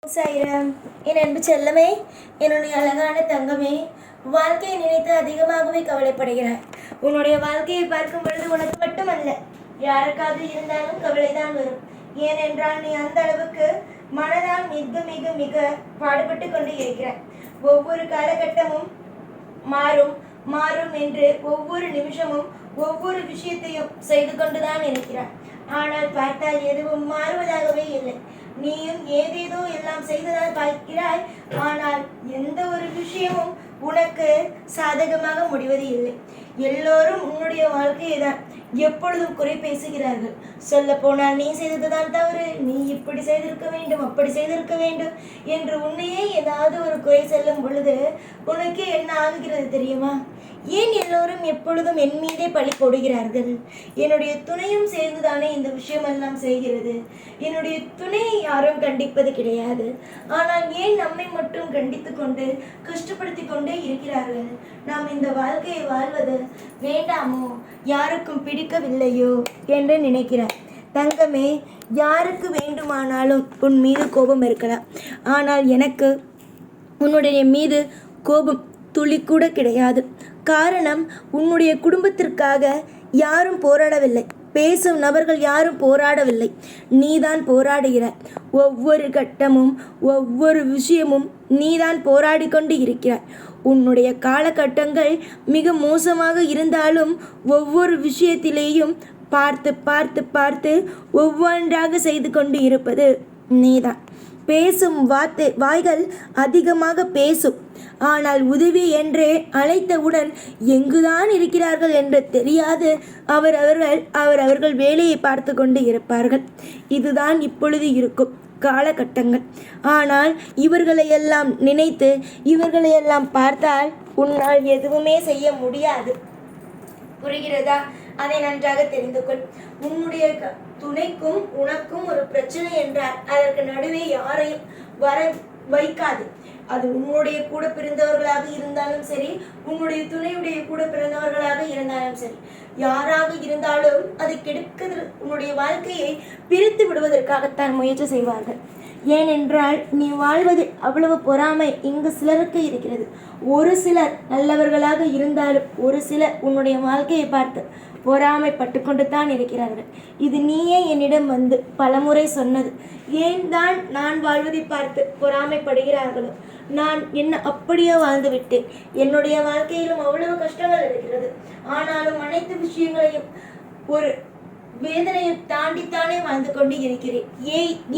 சாயிரம், என் அன்பு செல்லமே, என்னுடைய அழகான தங்கமே, வாழ்க்கையை நினைத்து அதிகமாகவே கவலைப்படுகிறாய். உன்னுடைய வாழ்க்கையை பார்க்கும் பொழுது உனக்கு மட்டுமல்ல, யாருக்காக இருந்தாலும் கவலைதான் வரும். ஏனென்றால் நீ அந்த அளவுக்கு மனதால் மிக மிக மிக பாடுபட்டு கொண்டு இருக்கிறாய். ஒவ்வொரு காலகட்டமும் மாறும் மாறும் என்று ஒவ்வொரு நிமிஷமும் ஒவ்வொரு விஷயத்தையும் செய்து கொண்டுதான் இருக்கிறாய். ஆனால் பார்த்தால் எதுவும் மாறுவதாகவே இல்லை. நீயும் ஏதேதோ எல்லாம் செய்ததால் பார்க்கிறாய். ஆனால் எந்த ஒரு விஷயமும் உனக்கு சாதகமாக முடிவது இல்லை. எல்லோரும் உன்னுடைய வாழ்க்கையை தான் எப்பொழுதும் குறை பேசுகிறார்கள். சொல்ல போனால் நீ செய்ததுதான் தவறு, நீ இப்படி செய்திருக்க வேண்டும், அப்படி செய்திருக்க வேண்டும் என்று உன்னையே ஏதாவது ஒரு குறை சொல்லும் பொழுது உனக்கே என்ன ஆகுகிறது தெரியுமா? ஏன் எல்லோரும் எப்பொழுதும் என் மீதே பழி போடுகிறார்கள்? என்னுடைய துணையும் சேர்ந்துதானே இந்த விஷயமெல்லாம் செய்கிறது. என்னுடைய துணையை யாரும் கண்டிப்பது கிடையாது. ஆனால் ஏன் நம்மை மட்டும் கண்டித்து கொண்டு கஷ்டப்படுத்தி கொண்டே இருக்கிறார்கள்? நாம் இந்த வாழ்க்கையை வாழ்வது வேண்டாமோ, யாருக்கும் பிடிக்கவில்லையோ என்று நினைக்கிறார். தங்கமே, யாருக்கு வேண்டுமானாலும் உன் மீது கோபம் இருக்கலாம். ஆனால் எனக்கு உன்னுடைய மீது கோபம் துளி கூட கிடையாது. காரணம், உன்னுடைய குடும்பத்திற்காக யாரும் போராடவில்லை. பேசும் நபர்கள் யாரும் போராடவில்லை. நீதான் போராடுகிறாய். ஒவ்வொரு கட்டமும் ஒவ்வொரு விஷயமும் நீதான் போராடி கொண்டு இருக்கிறாய். உன்னுடைய காலகட்டங்கள் மிக மோசமாக இருந்தாலும் ஒவ்வொரு விஷயத்திலேயும் பார்த்து பார்த்து பார்த்து ஒவ்வொன்றாக செய்து கொண்டு இருப்பது நீதான். பேசும் வாய்கள் அதிகமாக பேசும். ஆனால் உதவி என்றே அழைத்தவுடன் எங்குதான் இருக்கிறார்கள் என்று தெரியாது அவர்கள் வேலையை பார்த்து கொண்டு இருப்பார்கள். இதுதான் இப்பொழுது இருக்கும் காலகட்டங்கள். ஆனால் இவர்களையெல்லாம் நினைத்து இவர்களையெல்லாம் பார்த்தால் உன்னால் எதுவுமே செய்ய முடியாது. புரிகிறதா? அதை நன்றாக தெரிந்து கொள். உன்னுடைய துணைக்கும் உனக்கும் ஒரு பிரச்சனை என்றால் அதற்கு நடுவே யாரையும் வர வைக்காது. அது உன்னுடைய கூட பிறந்தவர்களாக இருந்தாலும் சரி, உன்னுடைய துணையுடைய கூட பிறந்தவர்களாக இருந்தாலும் சரி, யாராக இருந்தாலும் அதை கெடுக்கிறது உன்னுடைய வாழ்க்கையை பிரித்து விடுவதற்காகத்தான் முயற்சி செய்வார்கள். ஏனென்றால் நீ வாழ்வது அவ்வளவு பொறாமை இங்கு சிலருக்கு இருக்கிறது. ஒரு சிலர் நல்லவர்களாக இருந்தாலும் ஒரு சிலர் உன்னுடைய வாழ்க்கையை பார்த்து பொறாமைப்பட்டு கொண்டு தான் இருக்கிறார்கள். இது நீயே என்னிடம் வந்து பலமுறை சொன்னது. ஏன் தான் நான் வாழ்வதை பார்த்து பொறாமைப்படுகிறார்களோ? நான் என்ன அப்படியே வாழ்ந்து விட்டேன். என்னுடைய வாழ்க்கையிலும் அவ்வளவு கஷ்டங்கள் இருக்கிறது. ஆனாலும் அனைத்து விஷயங்களையும் ஒரு வேதனையை தாண்டித்தானே வாழ்ந்து கொண்டு இருக்கிறேன்.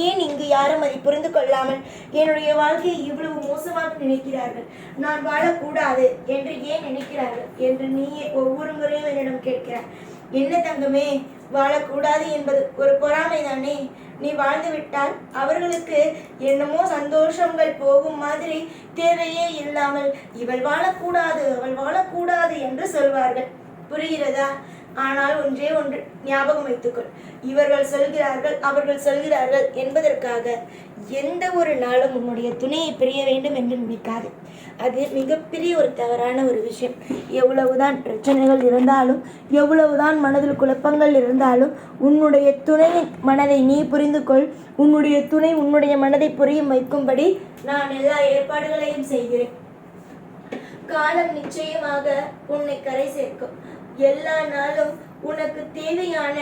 ஏன் இங்கு யாரும் அதை புரிந்து கொள்ளாமல் என்னுடைய வாழ்க்கையை இவ்வளவு மோசமாக நினைக்கிறார்கள்? நான் வாழக்கூடாது என்று ஏன் நினைக்கிறார்கள் என்று நீயே ஒவ்வொரு முறையும் என்னிடம் கேட்கிறார். என்ன தங்கமே, வாழக்கூடாது என்பது ஒரு பொறாமை தானே? நீ வாழ்ந்து விட்டால் அவர்களுக்கு என்னமோ சந்தோஷங்கள் போகும் மாதிரி தேவையே இல்லாமல் இவள் வாழக்கூடாது, அவள் வாழக்கூடாது என்று சொல்வார்கள். புரிகிறதா? ஆனால் ஒன்றே ஒன்று ஞாபகம் வைத்துக்கொள். இவர்கள் சொல்கிறார்கள், அவர்கள் சொல்கிறார்கள் என்பதற்காக எந்த ஒரு நாளும் உன்னுடைய துணையை பிரிய வேண்டும் என்று நினைக்காது. அது மிகப்பெரிய ஒரு தவறான ஒரு விஷயம். எவ்வளவுதான் பிரச்சனைகள் இருந்தாலும், எவ்வளவுதான் மனதில் குழப்பங்கள் இருந்தாலும், உன்னுடைய துணையின் மனதை நீ புரிந்து கொள். உன்னுடைய துணை உன்னுடைய மனதை புரியும் வைக்கும்படி நான் எல்லா ஏற்பாடுகளையும் செய்கிறேன். காலம் நிச்சயமாக உன்னை கரை சேர்க்கும். எல்லா நாளும் உனக்கு தேவையான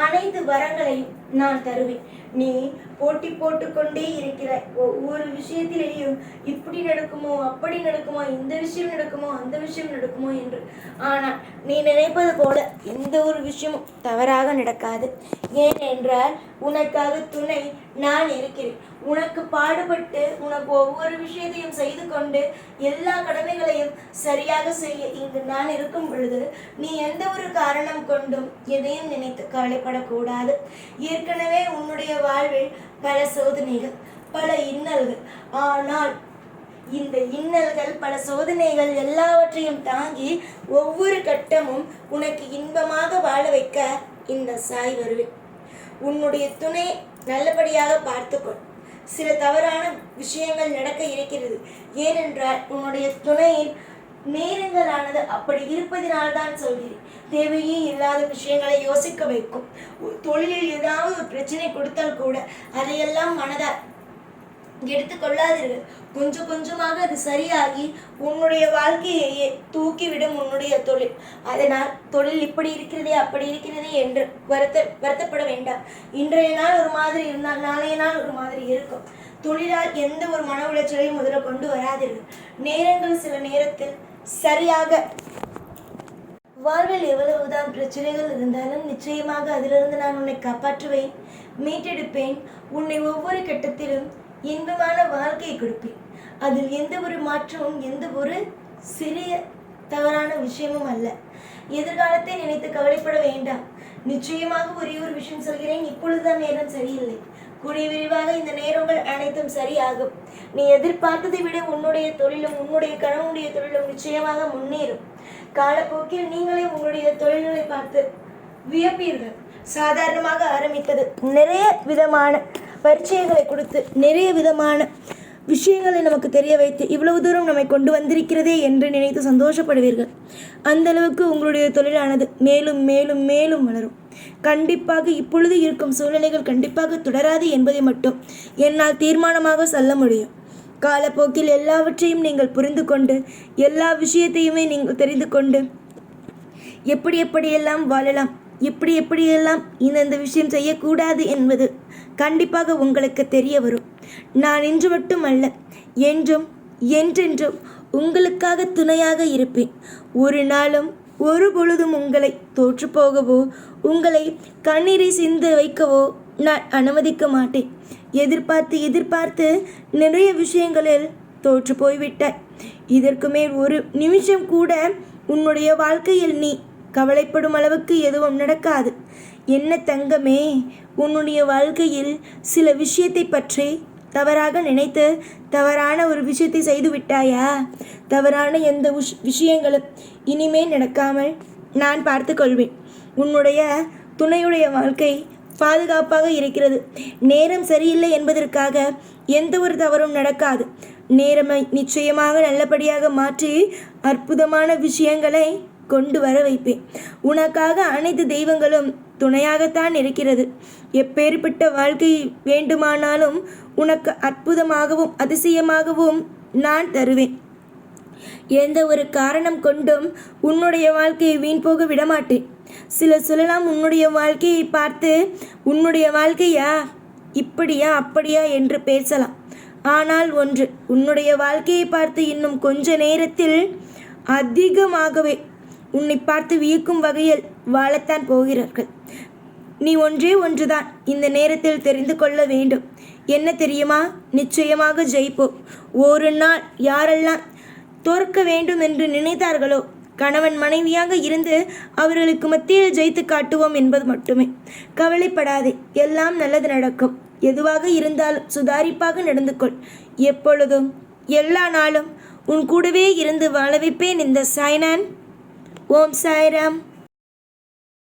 அனைத்து வரங்களையும் நான் தருவேன். நீ போட்டி போட்டுக்கொண்டே இருக்கிறாய். ஒவ்வொரு விஷயத்திலேயும் இப்படி நடக்குமோ, அப்படி நடக்குமோ, இந்த விஷயம் நடக்குமோ, அந்த விஷயம் நடக்குமோ என்று. ஆனால் நீ நினைப்பது போல எந்த ஒரு விஷயமும் தவறாக நடக்காது. ஏனென்றால் உனக்காக துணை நான் இருக்கிறேன். உனக்கு பாடுபட்டு உனக்கு ஒவ்வொரு விஷயத்தையும் செய்து கொண்டு எல்லா கடமைகளையும் சரியாக செய்ய இங்கு நான் இருக்கும் பொழுது நீ எந்த ஒரு காரணம் கொண்டும் எதையும் நினைத்து கவலைப்படக்கூடாது. ஏற்கனவே உன்னுடைய வாழ்வில் பல சோதனைகள், பல இன்னல்கள். ஆனால் இந்த இன்னல்கள், பல சோதனைகள் எல்லாவற்றையும் தாங்கி ஒவ்வொரு கட்டமும் உனக்கு இன்பமாக வாழ வைக்க இந்த சாய் வருவேன். உன்னுடைய துணை நல்லபடியாக பார்த்துக்கொள். சில தவறான விஷயங்கள் நடக்க இருக்கிறது. ஏனென்றால் உன்னுடைய துணையின் நேரங்களானது அப்படி இருப்பதினால்தான் சொல்கிறேன். தேவையே இல்லாத விஷயங்களை யோசிக்க வைக்கும். தொழிலில் ஏதாவது ஒரு பிரச்சனை கொடுத்தால் கூட அதையெல்லாம் மனதால் எடுத்துக்கொள்ளாதீர்கள். கொஞ்சம் கொஞ்சமாக அது சரியாகி உன்னுடைய வாழ்க்கையையே தூக்கிவிடும் உன்னுடைய தொழில். அதனால் தொழில் இப்படி இருக்கிறதே அப்படி இருக்கிறதே என்று வருத்தப்பட வேண்டாம். இன்றைய நாள் ஒரு மாதிரி இருந்தால் நாளைய நாள் ஒரு மாதிரி இருக்கும். தொழிலால் எந்த ஒரு மன உளைச்சலையும் முதல்ல கொண்டு வராதீர்கள். நேரங்கள் சில நேரத்தில் சரியாக வாழ்வில் எவ்வளவுதான் பிரச்சனைகள் இருந்தாலும் நிச்சயமாக அதிலிருந்து நான் உன்னை காப்பாற்றுவேன், மீட்டெடுப்பேன். உன்னை ஒவ்வொரு கட்டத்திலும் இன்பமான வாழ்க்கையை கொடுப்பேன். அதில் எந்த ஒரு மாற்றமும் எந்த ஒரு சிறிய தவறான விஷயமும் அல்ல. எதிர்காலத்தை நினைத்து கவலைப்பட வேண்டாம். நிச்சயமாக ஒரே ஒரு விஷயம் சொல்கிறேன், இப்பொழுதுதான் நேரம் சரியில்லை. கூடிய விரைவாக இந்த நேரங்கள் அனைத்தும் சரியாகும். நீ எதிர்பார்த்ததை விட உன்னுடைய தொழிலும் உன்னுடைய கணவனுடைய தொழிலும் நிச்சயமாக முன்னேறும். காலப்போக்கில் நீங்களே உங்களுடைய தொழில்களை பார்த்து வியப்பீர்கள். சாதாரணமாக ஆரம்பித்தது நிறைய விதமான பரிச்சயங்களை கொடுத்து நிறைய விதமான விஷயங்களை நமக்கு தெரிய வைத்து இவ்வளவு தூரம் நம்மை கொண்டு வந்திருக்கிறதே என்று நினைத்து சந்தோஷப்படுவீர்கள். அந்த அளவுக்கு உங்களுடைய தொழிலானது மேலும் மேலும் மேலும் வளரும். கண்டிப்பாக இப்பொழுது இருக்கும் சூழ்நிலைகள் கண்டிப்பாக தொடராது என்பதை மட்டும் என்னால் தீர்மானமாக சொல்ல முடியும். காலப்போக்கில் எல்லாவற்றையும் நீங்கள் புரிந்து கொண்டு எல்லா விஷயத்தையுமே நீங்கள் தெரிந்து கொண்டு எப்படியெல்லாம் வாழலாம், எப்படியெல்லாம் இந்த விஷயம் செய்யக்கூடாது என்பது கண்டிப்பாக உங்களுக்கு தெரிய வரும். நான் இன்று மட்டுமல்ல, என்றும் என்றென்றும் உங்களுக்காக துணையாக இருப்பேன். ஒரு நாளும் ஒரு பொழுதும் உங்களை தோற்று போகவோ உங்களை கண்ணீரை சிந்த வைக்கவோ நான் அனுமதிக்க மாட்டேன். எதிர்பார்த்து நிறைய விஷயங்களில் தோற்று போய்விட்டாய். இதற்கு மேல் ஒரு நிமிஷம் கூட உன்னுடைய வாழ்க்கையில் நீ கவலைப்படும் அளவுக்கு எதுவும் நடக்காது. என்ன தங்கமே, உன்னுடைய வாழ்க்கையில் சில விஷயத்தை பற்றி தவறாக நினைத்து தவறான ஒரு விஷயத்தை செய்து விட்டாயா? தவறான எந்த விஷயங்களும் இனிமேல் நடக்காமல் நான் பார்த்து கொள்வேன். உன்னுடைய துணையுடைய வாழ்க்கை பாதுகாப்பாக இருக்கிறது. நேரம் சரியில்லை என்பதற்காக எந்த ஒரு தவறும் நடக்காது. நேரமை நிச்சயமாக நல்லபடியாக மாற்றி அற்புதமான விஷயங்களை கொண்டு வர வைப்பேன். உனக்காக அனைத்து தெய்வங்களும் துணையாகத்தான் இருக்கிறது. எப்பேற்பட்ட வாழ்க்கை வேண்டுமானாலும் உனக்கு அற்புதமாகவும் அதிசயமாகவும் நான் தருவேன். எந்த ஒரு காரணம் கொண்டும் உன்னுடைய வாழ்க்கையை வீண் போக விடமாட்டேன். சிலர் சொல்லலாம், உன்னுடைய வாழ்க்கையை பார்த்து உன்னுடைய வாழ்க்கையா இப்படியா அப்படியா என்று பேசலாம். ஆனால் ஒன்று, உன்னுடைய வாழ்க்கையை பார்த்து இன்னும் கொஞ்ச நேரத்தில் அதிகமாகவே உன்னை பார்த்து வியக்கும் வகையில் வாழத்தான் போகிறார்கள். நீ ஒன்றுதான் இந்த நேரத்தில் தெரிந்து கொள்ள வேண்டும். என்ன தெரியுமா? நிச்சயமாக ஜெயிப்போம். ஒரு நாள் யாரெல்லாம் தோற்க வேண்டும் என்று நினைத்தார்களோ, கணவன் மனைவியாக இருந்து அவர்களுக்கு மத்தியில் ஜெயித்து காட்டுவோம் என்பது மட்டுமே. கவலைப்படாதே, எல்லாம் நல்லது நடக்கும். எதுவாக இருந்தாலும் சுதாரிப்பாக நடந்து கொள். எப்பொழுதும் எல்லா நாளும் உன் கூடவே இருந்து வாழ வைப்பேன் இந்த சாய்நான். ஓம் சாய்ராம்.